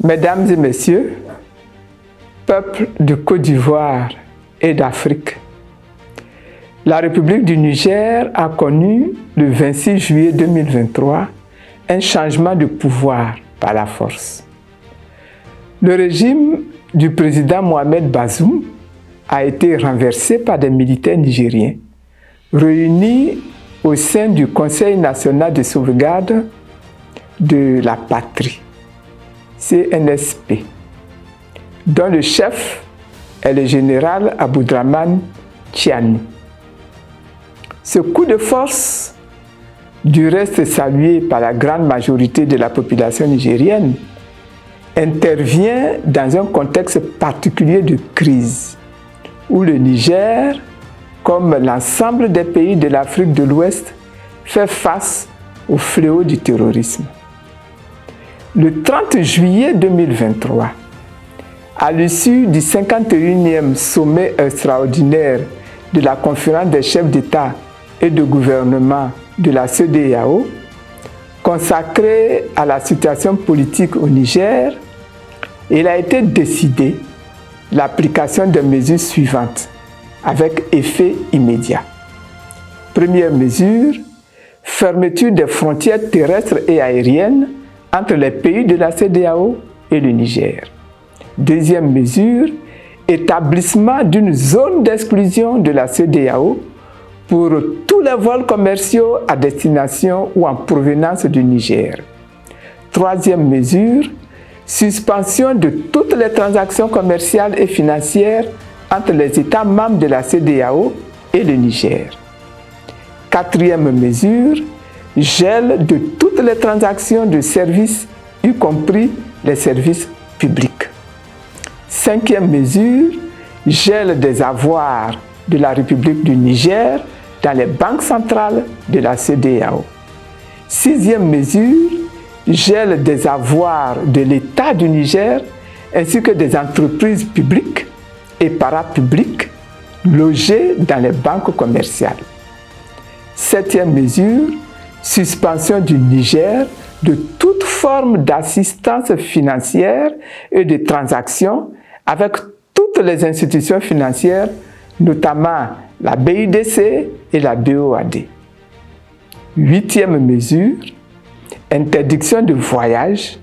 Mesdames et messieurs, peuple de Côte d'Ivoire et d'Afrique, la République du Niger a connu le 26 juillet 2023 un changement de pouvoir par la force. Le régime du président Mohamed Bazoum a été renversé par des militaires nigériens réunis au sein du Conseil national de sauvegarde de la patrie, CNSP, dont le chef est le général Abdourahmane Tiani. Ce coup de force, du reste salué par la grande majorité de la population nigérienne, intervient dans un contexte particulier de crise, où le Niger, comme l'ensemble des pays de l'Afrique de l'Ouest, fait face au fléau du terrorisme. Le 30 juillet 2023, à l'issue du 51e sommet extraordinaire de la conférence des chefs d'État et de gouvernement de la CEDEAO, consacré à la situation politique au Niger, il a été décidé l'application des mesures suivantes avec effet immédiat. Première mesure, fermeture des frontières terrestres et aériennes entre les pays de la CEDEAO et le Niger. Deuxième mesure, établissement d'une zone d'exclusion de la CEDEAO pour tous les vols commerciaux à destination ou en provenance du Niger. Troisième mesure, suspension de toutes les transactions commerciales et financières entre les États membres de la CEDEAO et le Niger. Quatrième mesure, gel de toutes les transactions de services, y compris les services publics. Cinquième mesure, gel des avoirs de la République du Niger dans les banques centrales de la CEDEAO. Sixième mesure, gel des avoirs de l'État du Niger ainsi que des entreprises publiques et parapubliques logées dans les banques commerciales. Septième mesure, suspension du Niger de toute forme d'assistance financière et de transactions avec toutes les institutions financières, notamment la BIDC et la BOAD. Huitième mesure, interdiction de voyage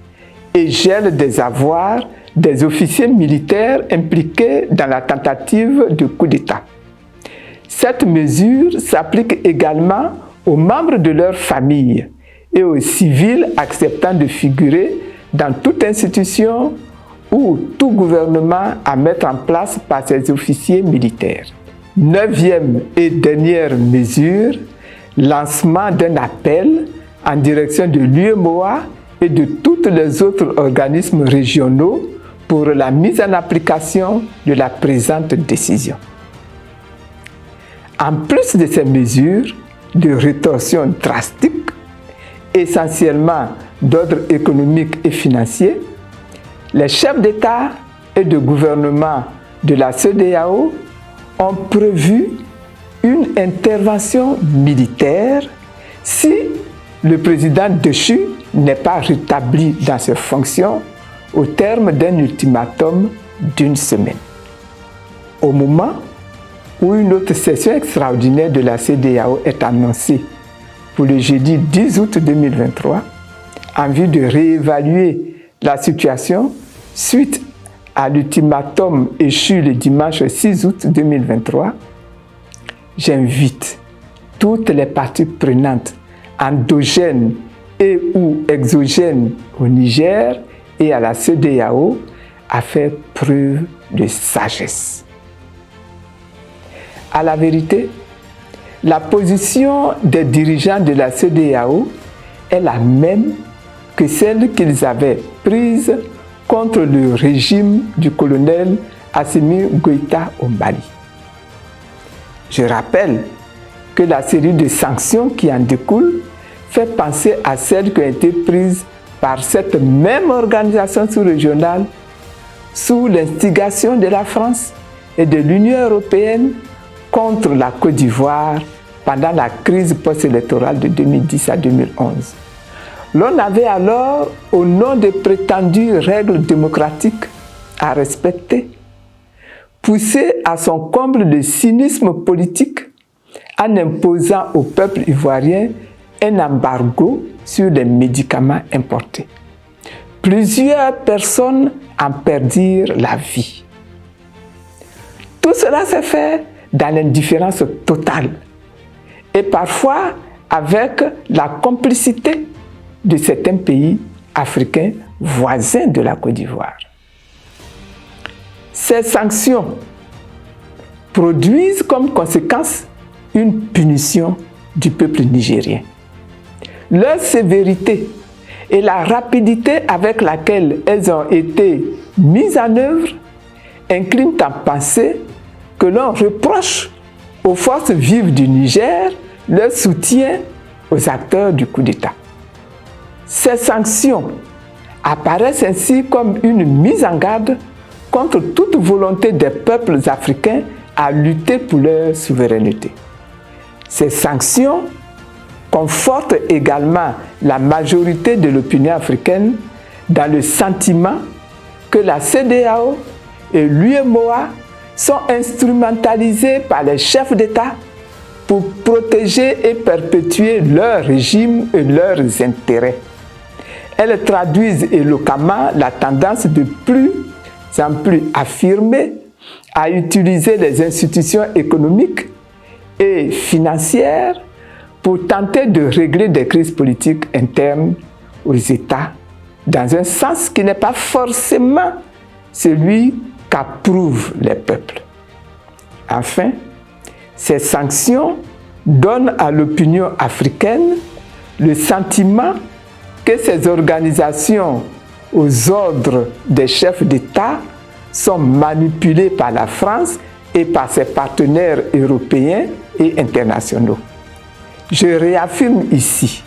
et gel des avoirs des officiers militaires impliqués dans la tentative de coup d'État. Cette mesure s'applique également aux membres de leur famille et aux civils acceptant de figurer dans toute institution ou tout gouvernement à mettre en place par ces officiers militaires. Neuvième et dernière mesure, lancement d'un appel en direction de l'UEMOA et de tous les autres organismes régionaux pour la mise en application de la présente décision. En plus de ces mesures de rétorsion drastique, essentiellement d'ordre économique et financier, les chefs d'État et de gouvernement de la CEDEAO ont prévu une intervention militaire si le président déchu n'est pas rétabli dans ses fonctions au terme d'un ultimatum d'une semaine. Au moment où une autre session extraordinaire de la CEDEAO est annoncée pour le jeudi 10 août 2023, en vue de réévaluer la situation suite à l'ultimatum échu le dimanche 6 août 2023, j'invite toutes les parties prenantes endogènes et ou exogènes au Niger et à la CEDEAO à faire preuve de sagesse. À la vérité, la position des dirigeants de la CEDEAO est la même que celle qu'ils avaient prise contre le régime du colonel Assimi Goïta au Mali. Je rappelle que la série de sanctions qui en découle fait penser à celles qui ont été prises par cette même organisation sous-régionale sous l'instigation de la France et de l'Union européenne contre la Côte d'Ivoire pendant la crise post-électorale de 2010 à 2011. L'on avait alors, au nom de prétendues règles démocratiques à respecter, poussé à son comble de cynisme politique en imposant au peuple ivoirien un embargo sur les médicaments importés. Plusieurs personnes en perdirent la vie. Tout cela s'est fait dans l'indifférence totale et parfois avec la complicité de certains pays africains voisins de la Côte d'Ivoire. Ces sanctions produisent comme conséquence une punition du peuple nigérien. Leur sévérité et la rapidité avec laquelle elles ont été mises en œuvre inclinent à penser que l'on reproche aux forces vives du Niger leur soutien aux acteurs du coup d'État. Ces sanctions apparaissent ainsi comme une mise en garde contre toute volonté des peuples africains à lutter pour leur souveraineté. Ces sanctions confortent également la majorité de l'opinion africaine dans le sentiment que la CEDEAO et l'UEMOA sont instrumentalisés par les chefs d'État pour protéger et perpétuer leur régime et leurs intérêts. Elles traduisent éloquemment la tendance de plus en plus affirmée à utiliser les institutions économiques et financières pour tenter de régler des crises politiques internes aux États dans un sens qui n'est pas forcément celui qu'approuvent les peuples. Enfin, ces sanctions donnent à l'opinion africaine le sentiment que ces organisations aux ordres des chefs d'État sont manipulées par la France et par ses partenaires européens et internationaux. Je réaffirme ici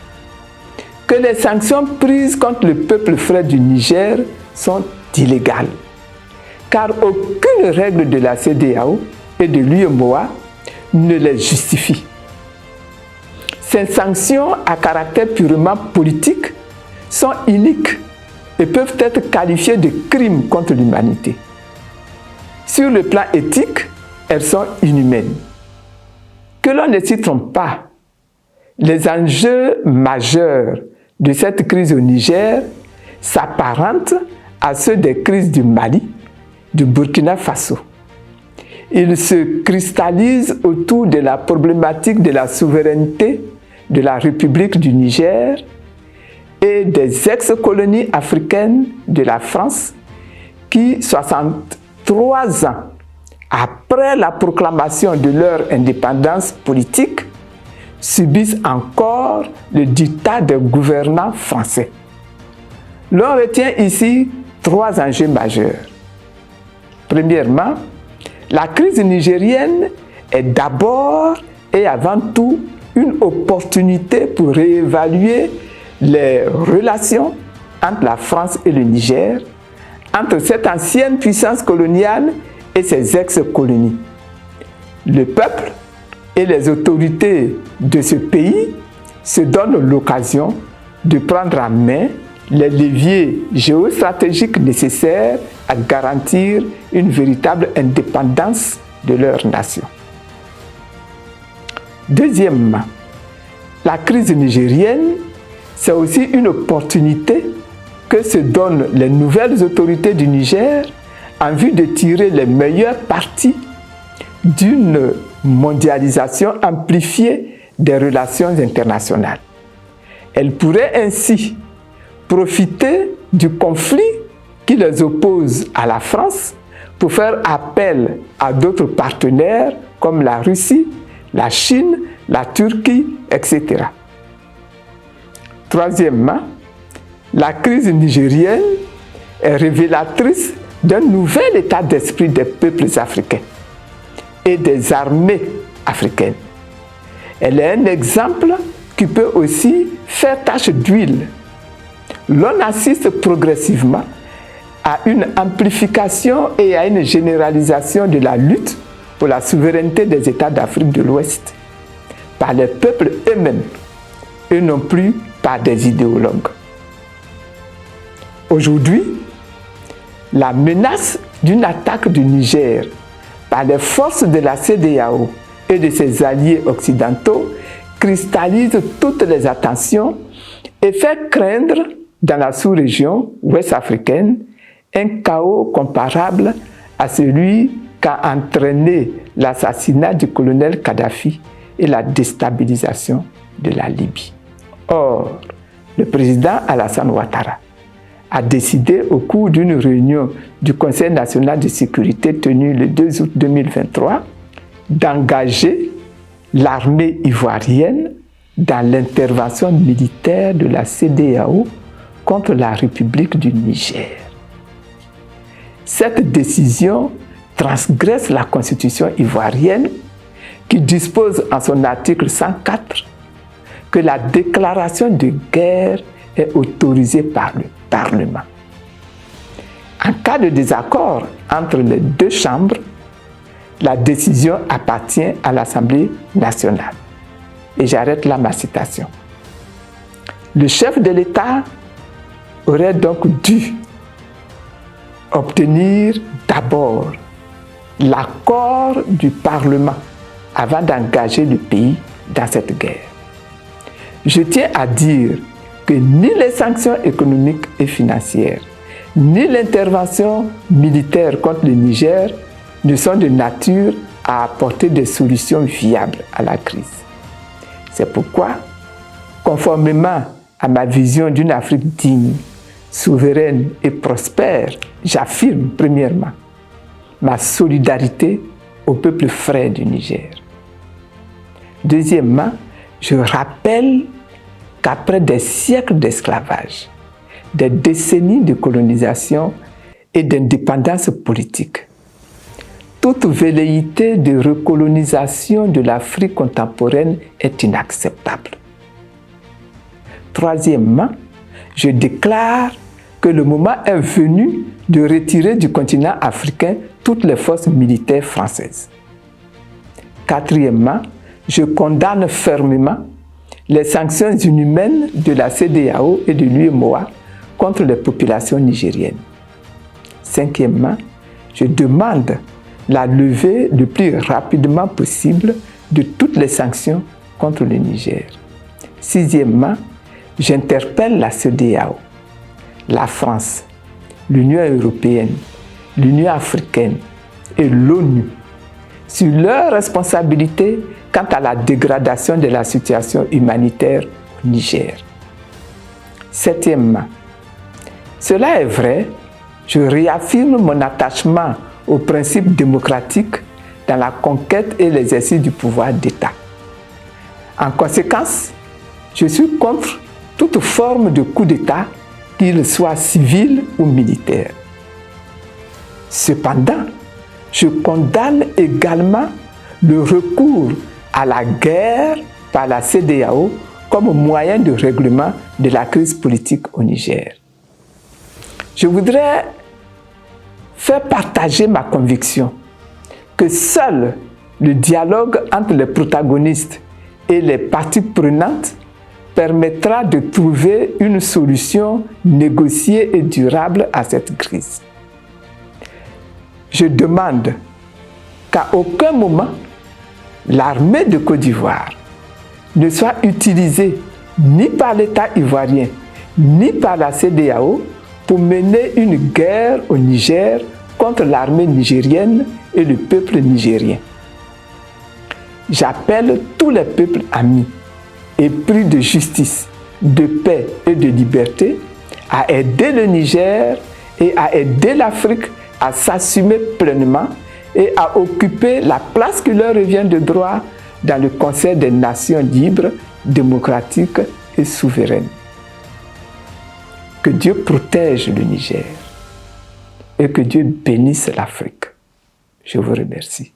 que les sanctions prises contre le peuple frère du Niger sont illégales, car aucune règle de la CEDEAO et de l'UEMOA ne les justifie. Ces sanctions à caractère purement politique sont iniques et peuvent être qualifiées de crimes contre l'humanité. Sur le plan éthique, elles sont inhumaines. Que l'on ne s'y trompe pas, les enjeux majeurs de cette crise au Niger s'apparentent à ceux des crises du Mali, du Burkina Faso. Ils se cristallisent autour de la problématique de la souveraineté de la République du Niger et des ex-colonies africaines de la France qui, 63 ans après la proclamation de leur indépendance politique, subissent encore le diktat des gouvernants français. L'on retient ici 3 enjeux majeurs. Premièrement, la crise nigérienne est d'abord et avant tout une opportunité pour réévaluer les relations entre la France et le Niger, entre cette ancienne puissance coloniale et ses ex-colonies. Le peuple et les autorités de ce pays se donnent l'occasion de prendre en main les leviers géostratégiques nécessaires à garantir une véritable indépendance de leur nation. Deuxièmement, la crise nigérienne, c'est aussi une opportunité que se donnent les nouvelles autorités du Niger en vue de tirer les meilleurs partis d'une mondialisation amplifiée des relations internationales. Elles pourraient ainsi profiter du conflit qui les oppose à la France pour faire appel à d'autres partenaires comme la Russie, la Chine, la Turquie, etc. Troisièmement, la crise nigérienne est révélatrice d'un nouvel état d'esprit des peuples africains et des armées africaines. Elle est un exemple qui peut aussi faire tache d'huile. L'on assiste progressivement à une amplification et à une généralisation de la lutte pour la souveraineté des États d'Afrique de l'Ouest par les peuples eux-mêmes et non plus par des idéologues. Aujourd'hui, la menace d'une attaque du Niger par les forces de la CEDEAO et de ses alliés occidentaux cristallise toutes les attentions et fait craindre dans la sous-région ouest africaine un chaos comparable à celui qu'a entraîné l'assassinat du colonel Kadhafi et la déstabilisation de la Libye. Or, le président Alassane Ouattara a décidé au cours d'une réunion du Conseil national de sécurité tenue le 2 août 2023 d'engager l'armée ivoirienne dans l'intervention militaire de la CEDEAO contre la République du Niger. Cette décision transgresse la constitution ivoirienne qui dispose en son article 104 que la déclaration de guerre est autorisée par le Parlement. En cas de désaccord entre les deux chambres, la décision appartient à l'Assemblée nationale. Et j'arrête là ma citation. Le chef de l'État aurait donc dû obtenir d'abord l'accord du Parlement avant d'engager le pays dans cette guerre. Je tiens à dire que ni les sanctions économiques et financières, ni l'intervention militaire contre le Niger ne sont de nature à apporter des solutions viables à la crise. C'est pourquoi, conformément à ma vision d'une Afrique digne, souveraine et prospère, j'affirme premièrement ma solidarité au peuple frère du Niger. Deuxièmement, je rappelle qu'après des siècles d'esclavage, des décennies de colonisation et d'indépendance politique, toute velléité de recolonisation de l'Afrique contemporaine est inacceptable. Troisièmement, je déclare que le moment est venu de retirer du continent africain toutes les forces militaires françaises. Quatrièmement, je condamne fermement les sanctions inhumaines de la CEDEAO et de l'UEMOA contre les populations nigériennes. Cinquièmement, je demande la levée le plus rapidement possible de toutes les sanctions contre le Niger. Sixièmement, j'interpelle la CEDEAO, la France, l'Union européenne, l'Union africaine et l'ONU sur leurs responsabilités quant à la dégradation de la situation humanitaire au Niger. Septièmement, cela est vrai, je réaffirme mon attachement aux principes démocratiques dans la conquête et l'exercice du pouvoir d'État. En conséquence, je suis contre toute forme de coup d'État, qu'il soit civil ou militaire. Cependant, je condamne également le recours à la guerre par la CEDEAO comme moyen de règlement de la crise politique au Niger. Je voudrais faire partager ma conviction que seul le dialogue entre les protagonistes et les parties prenantes permettra de trouver une solution négociée et durable à cette crise. Je demande qu'à aucun moment l'armée de Côte d'Ivoire ne soit utilisée ni par l'État ivoirien ni par la CEDEAO pour mener une guerre au Niger contre l'armée nigérienne et le peuple nigérien. J'appelle tous les peuples amis, épris de justice, de paix et de liberté, à aider le Niger et à aider l'Afrique à s'assumer pleinement et à occuper la place qui leur revient de droit dans le Conseil des Nations libres, démocratiques et souveraines. Que Dieu protège le Niger et que Dieu bénisse l'Afrique. Je vous remercie.